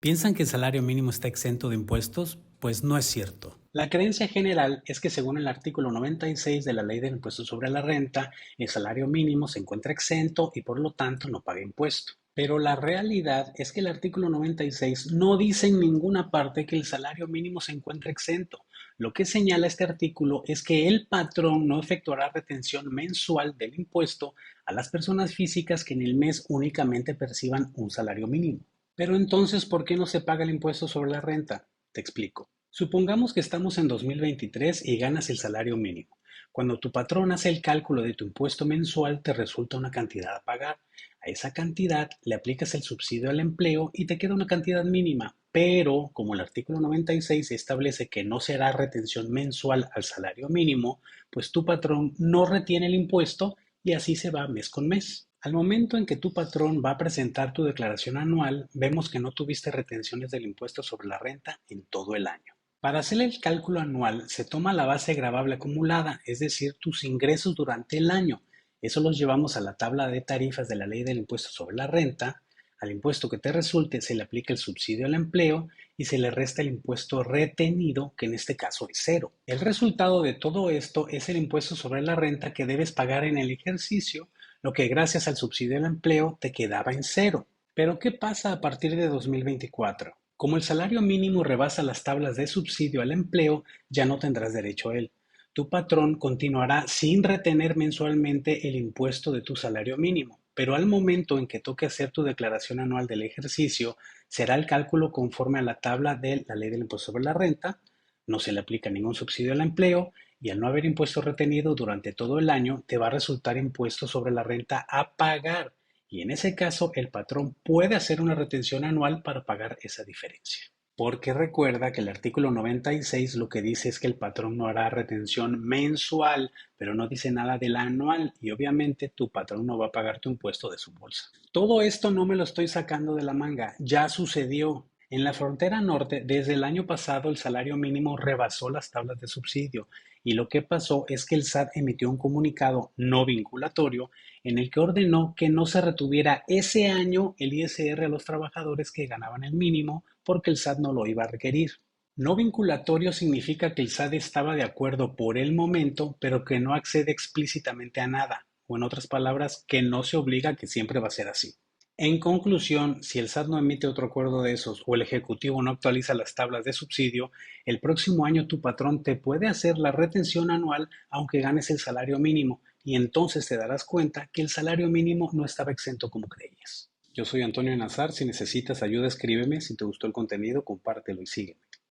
¿Piensan que el salario mínimo está exento de impuestos? Pues no es cierto. La creencia general es que según el artículo 96 de la Ley del Impuesto sobre la Renta, el salario mínimo se encuentra exento y por lo tanto no paga impuesto. Pero la realidad es que el artículo 96 no dice en ninguna parte que el salario mínimo se encuentra exento. Lo que señala este artículo es que el patrón no efectuará retención mensual del impuesto a las personas físicas que en el mes únicamente perciban un salario mínimo. Pero entonces, ¿por qué no se paga el impuesto sobre la renta? Te explico. Supongamos que estamos en 2023 y ganas el salario mínimo. Cuando tu patrón hace el cálculo de tu impuesto mensual, te resulta una cantidad a pagar. A esa cantidad le aplicas el subsidio al empleo y te queda una cantidad mínima. Pero, como el artículo 96 establece que no se hará retención mensual al salario mínimo, pues tu patrón no retiene el impuesto y así se va mes con mes. Al momento en que tu patrón va a presentar tu declaración anual, vemos que no tuviste retenciones del impuesto sobre la renta en todo el año. Para hacer el cálculo anual se toma la base gravable acumulada, es decir, tus ingresos durante el año. Eso los llevamos a la tabla de tarifas de la Ley del Impuesto sobre la Renta. Al impuesto que te resulte se le aplica el subsidio al empleo y se le resta el impuesto retenido, que en este caso es cero. El resultado de todo esto es el impuesto sobre la renta que debes pagar en el ejercicio, lo que gracias al subsidio al empleo te quedaba en cero. Pero ¿qué pasa a partir de 2024? Como el salario mínimo rebasa las tablas de subsidio al empleo, ya no tendrás derecho a él. Tu patrón continuará sin retener mensualmente el impuesto de tu salario mínimo, pero al momento en que toque hacer tu declaración anual del ejercicio, será el cálculo conforme a la tabla de la Ley del Impuesto sobre la Renta, no se le aplica ningún subsidio al empleo y al no haber impuesto retenido durante todo el año, te va a resultar impuesto sobre la renta a pagar y en ese caso el patrón puede hacer una retención anual para pagar esa diferencia. Porque recuerda que el artículo 96 lo que dice es que el patrón no hará retención mensual, pero no dice nada de la anual y obviamente tu patrón no va a pagar tu impuesto de su bolsa. Todo esto no me lo estoy sacando de la manga, ya sucedió. En la frontera norte, desde el año pasado, el salario mínimo rebasó las tablas de subsidio y lo que pasó es que el SAT emitió un comunicado no vinculatorio en el que ordenó que no se retuviera ese año el ISR a los trabajadores que ganaban el mínimo porque el SAT no lo iba a requerir. No vinculatorio significa que el SAT estaba de acuerdo por el momento, pero que no accede explícitamente a nada, o en otras palabras, que no se obliga a que siempre va a ser así. En conclusión, si el SAT no emite otro acuerdo de esos o el Ejecutivo no actualiza las tablas de subsidio, el próximo año tu patrón te puede hacer la retención anual aunque ganes el salario mínimo y entonces te darás cuenta que el salario mínimo no estaba exento como creías. Yo soy Antonio Nazar, si necesitas ayuda escríbeme, si te gustó el contenido compártelo y sígueme.